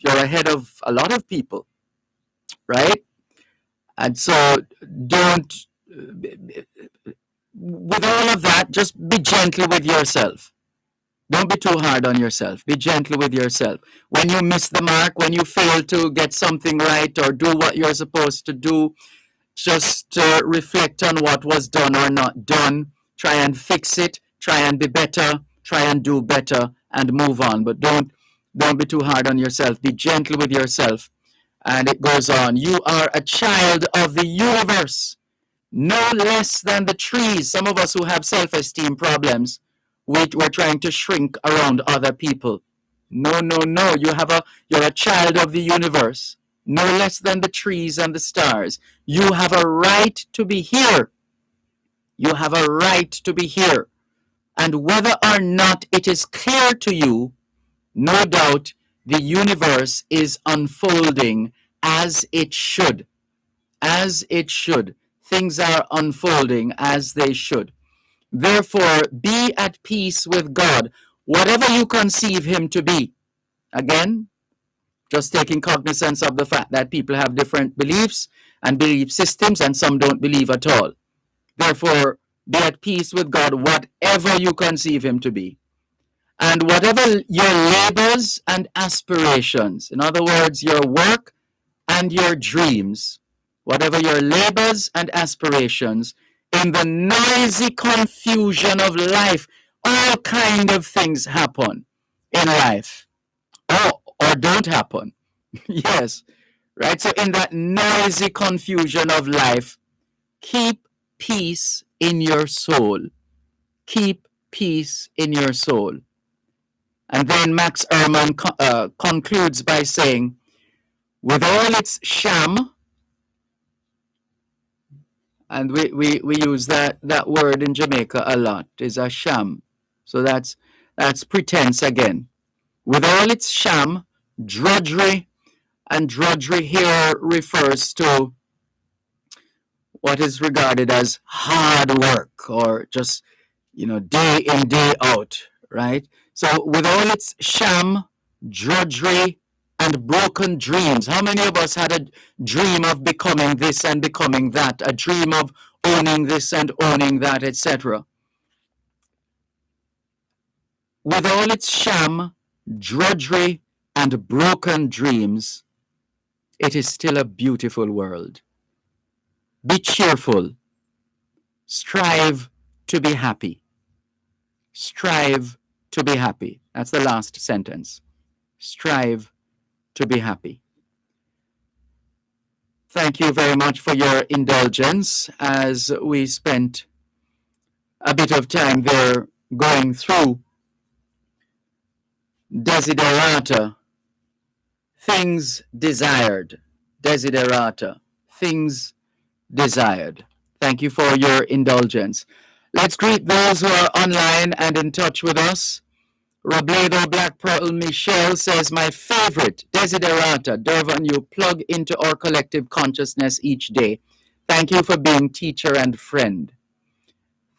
ahead of a lot of people, right? And so don't, with all of that, just be gentle with yourself. Don't be too hard on yourself. Be gentle with yourself. When you miss the mark, when you fail to get something right or do what you're supposed to do, just reflect on what was done or not done. Try and fix it. Try and be better. Try and do better and move on. But don't be too hard on yourself. Be gentle with yourself. And it goes on. You are a child of the universe, no less than the trees. Some of us who have self-esteem problems, we're trying to shrink around other people. No. You're a child of the universe, no less than the trees and the stars. You have a right to be here. You have a right to be here. And whether or not it is clear to you, no doubt the universe is unfolding as it should. As it should. Things are unfolding as they should. Therefore, be at peace with God, whatever you conceive him to be. Again, just taking cognizance of the fact that people have different beliefs and belief systems, and some don't believe at all. Therefore, be at peace with God, whatever you conceive him to be. And whatever your labors and aspirations, in other words, your work and your dreams, whatever your labors and aspirations, in the noisy confusion of life, all kind of things happen in life, or don't happen. Yes, right? So in that noisy confusion of life, keep peace in your soul. Keep peace in your soul. And then Max Ehrmann concludes by saying, with all its sham, and we use that word in Jamaica a lot, is a sham. So that's pretense again. With all its sham, drudgery, and drudgery here refers to what is regarded as hard work or just, day in, day out, right? So, with all its sham, drudgery, and broken dreams, how many of us had a dream of becoming this and becoming that, a dream of owning this and owning that, etc.? With all its sham, drudgery, and broken dreams, it is still a beautiful world. Be cheerful. Strive to be happy. Strive to be happy. That's the last sentence. Strive to be happy. Thank you very much for your indulgence as we spent a bit of time there going through desiderata, things desired. Desiderata, things desired. Thank you for your indulgence. Let's greet those who are online and in touch with us. Robledo Black Pearl Michelle says, my favorite, Desiderata. Dervan, you plug into our collective consciousness each day. Thank you for being teacher and friend.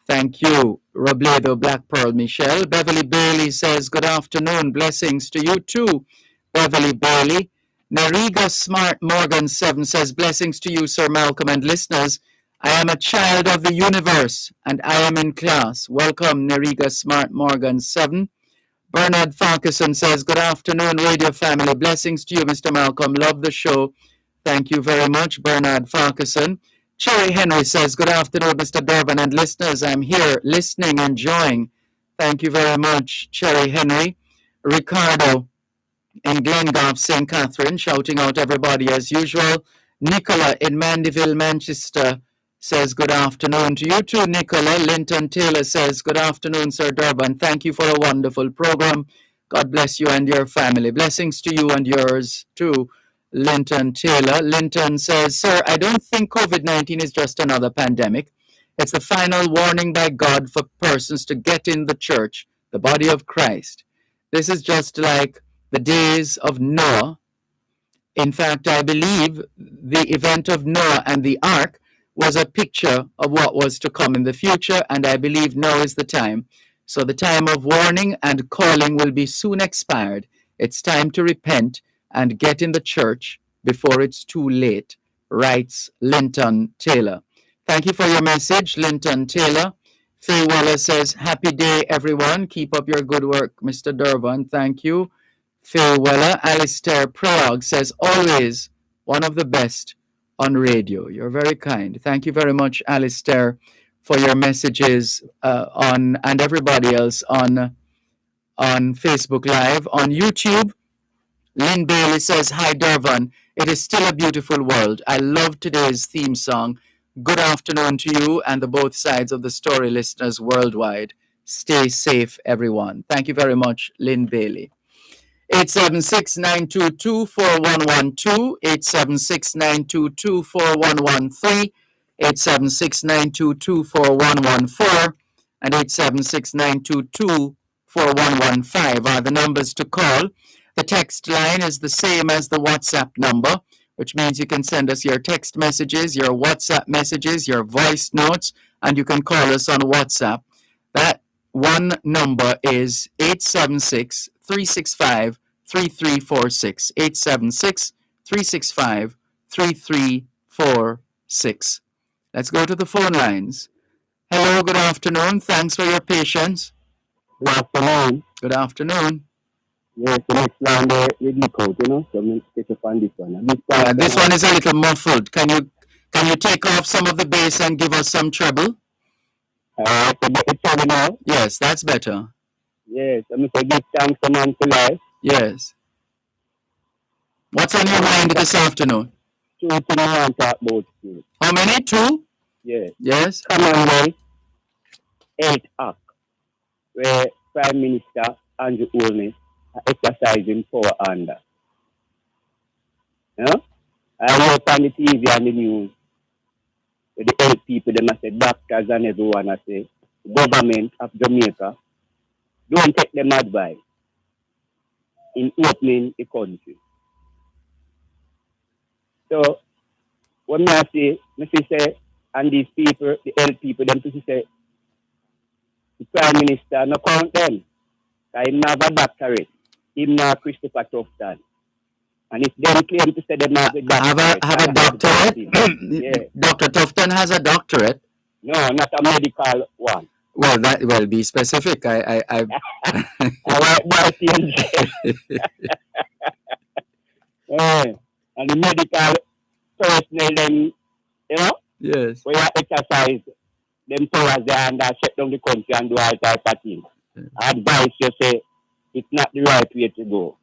Thank you, Robledo Black Pearl Michelle. Beverly Bailey says, good afternoon. Blessings to you too, Beverly Bailey. Nariga Smart Morgan 7 says, blessings to you, Sir Malcolm, and listeners. I am a child of the universe, and I am in class. Welcome, Nariga Smart Morgan 7. Bernard Farquharson says, good afternoon, radio family. Blessings to you, Mr. Malcolm. Love the show. Thank you very much, Bernard Farquharson. Cherry Henry says, good afternoon, Mr. Dervan and listeners. I'm here listening, enjoying. Thank you very much, Cherry Henry. Ricardo in Glengarth, St. Catherine, shouting out everybody as usual. Nicola in Mandeville, Manchester, says good afternoon to you too, Nicola. Linton Taylor says, good afternoon, Sir Dervan. Thank you for a wonderful program. God bless you and your family. Blessings to you and yours too, Linton Taylor. Linton says, sir, I don't think COVID-19 is just another pandemic. It's the final warning by God for persons to get in the church, the body of Christ. This is just like the days of Noah. In fact, I believe the event of Noah and the ark was a picture of what was to come in the future, and I believe now is the time. So the time of warning and calling will be soon expired. It's time to repent and get in the church before it's too late, writes Linton Taylor. Thank you for your message, Linton Taylor. Faye Waller says, happy day, everyone. Keep up your good work, Mr. Dervan. Thank you. Faye Weller. Alistair Prague says, always one of the best on radio. You're very kind. Thank you very much, Alistair, for your messages on and everybody else on Facebook Live. On YouTube, Lynn Bailey says, hi, Dervan. It is still a beautiful world. I love today's theme song. Good afternoon to you and the both sides of the story listeners worldwide. Stay safe, everyone. Thank you very much, Lynn Bailey. 876-922-4112, 876-922-4113, 876-922-4114, and 876-922-4115 are the numbers to call. The text line is the same as the WhatsApp number, which means you can send us your text messages, your WhatsApp messages, your voice notes, and you can call us on WhatsApp. That one number is 876-365-3346, 876-365-3346. Let's go to the phone lines. Hello, good afternoon. Thanks for your patience. Good afternoon. Good afternoon. Yes, the next line there, you decode, so I'm take up on this one. This one is a little muffled. Can you take off some of the bass and give us some treble? It's better now? Yes, that's better. Yes, I'm going to give thanks to man for life. Yes. What's on your mind this afternoon? Two things I want to talk about. How many? Two? Yes. Yes. Commonwealth 8 Act, where Prime Minister Andrew Holness are exercising power under. You know? I work on the TV and the news with the old people, them I say doctors and everyone I say government of Jamaica don't take them advice in opening the country. So when I say, and these people, the old people, them to say, the Prime Minister, no count them. I have a doctorate. Him not Christopher Tufton. And if them claim to say them have a doctorate. Have a doctorate? Yeah. Dr. Tufton has a doctorate? No, not a medical one. Well, be specific. I and the medical personnel, then, yes, we exercise them powers there and shut down the country and do all type of things. I advise you say it's not the right way to go.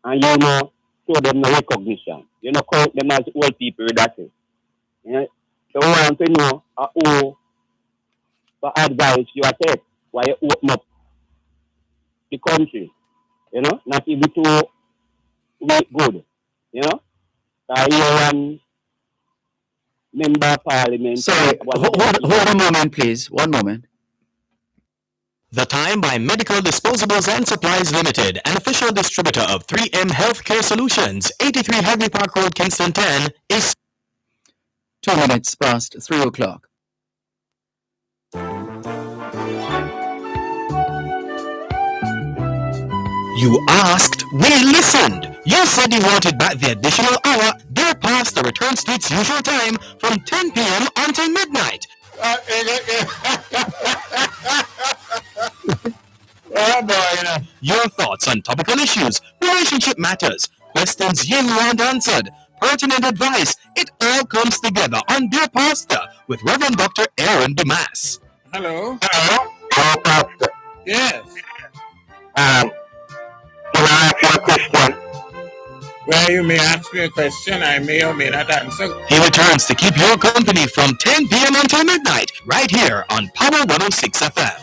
And show them no recognition. Count them as old people, that's it. So we want to know who for advice you are take while you open up the country. Not even to make good. Member of Parliament. Sorry, hold a moment, please. One moment. The Time by Medical Disposables and Supplies Limited, an official distributor of 3M Healthcare Solutions, 83 Henry Park Road, Kingston 10, is 2 minutes past 3 o'clock. You asked, we listened. You said you wanted back the additional hour. Dear Pastor returns to its usual time from 10 p.m. until midnight. Oh boy, Your thoughts on topical issues, relationship matters, questions you want answered, pertinent advice, it all comes together on Dear Pastor with Reverend Dr. Aaron Dumas. Hello. Hello, Pastor. Yes. Can I ask you a question? Well, you may ask me a question, I may or may not answer. He returns to keep your company from 10 p.m. until midnight, right here on Power 106 FM.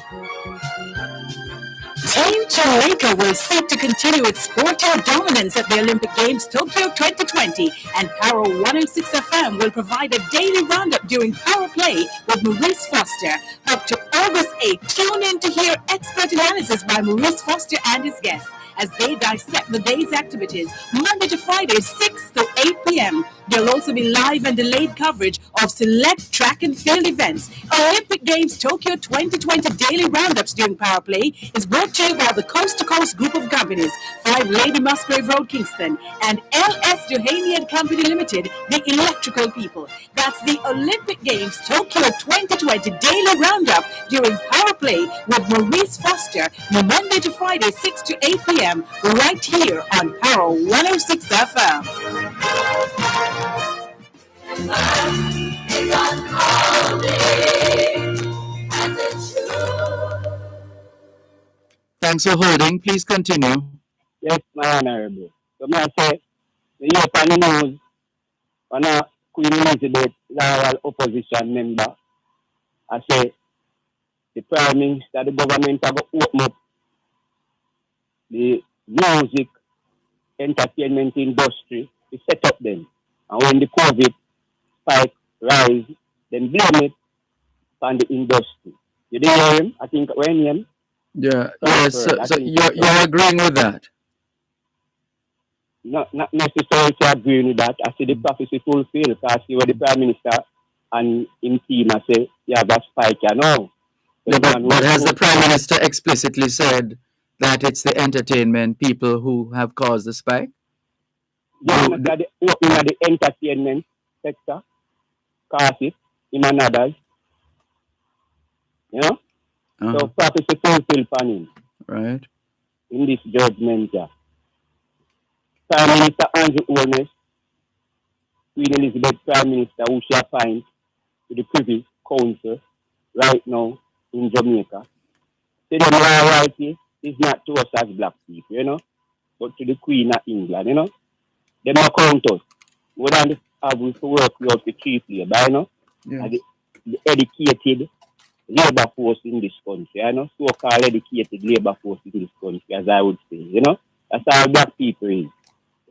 Team Jamaica will seek to continue its sporting dominance at the Olympic Games Tokyo 2020, and Power 106 FM will provide a daily roundup during Power Play with Maurice Foster. Up to August 8, tune in to hear expert analysis by Maurice Foster and his guests as they dissect the day's activities, Monday to Friday, 6 to 8 p.m. There'll also be live and delayed coverage of select track and field events. Olympic Games Tokyo 2020 daily roundups during Power Play is brought to you by the Coast to Coast group of companies, 5 Lady Musgrave Road, Kingston, and LS Duhaney and Company Limited, the electrical people. That's the Olympic Games Tokyo 2020 daily roundup during Power Play with Maurice Foster, Monday to Friday, 6 to 8 p.m. right here on Power 106 FM. Thanks for holding. Please continue. Yes, my honorable. So I say, the European news on a Queen Elizabeth loyal opposition member, I say the Prime Minister, the government have opened up the music entertainment industry to set up them. And when the COVID spike rise, then blame it on the industry. You didn't hear him? I think when him. Yeah, yes. So you're agreeing with that? Not necessarily to agree with that. I see the prophecy fulfilled. Because I see what the Prime Minister and him team I say, yeah, that's spike, you know. Yeah, but has the Prime Minister explicitly said that it's the entertainment people who have caused the spike? Yeah, that the opening of the entertainment sector cause it, him and others. You know? So prophecy fulfilled for him. Right. In this judgment, yeah. Prime Minister Andrew Holness, Queen Elizabeth Prime Minister, who she appoints to the Privy Council right now in Jamaica. Say the loyalty is not to us as black people, you know, but to the Queen of England, you know. They don't count us. We don't have to work with the cheap labor, you know. Yes. The educated labor force in this country, you know, so-called educated labor force in this country, as I would say, you know. That's how black people is.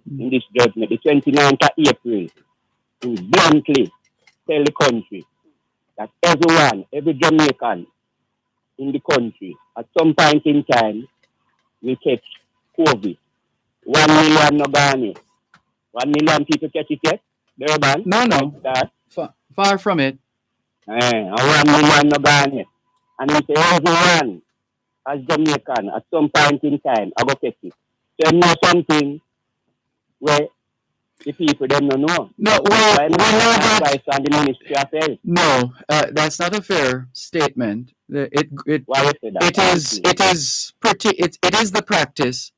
In this judgment, the 29th of April, to bluntly tell the country that everyone, every Jamaican, in the country, at some point in time, will catch COVID. 1 million no gone yet. 1 million people catch it yet? Dervan? No. Far from it. And 1 million no gone yet. And if everyone, as Jamaican, at some point in time, I go catch it. So you know something where the people don't know. No, we know that. On the Ministry of Health. No, that's not a fair statement. Why you say that? It is the practice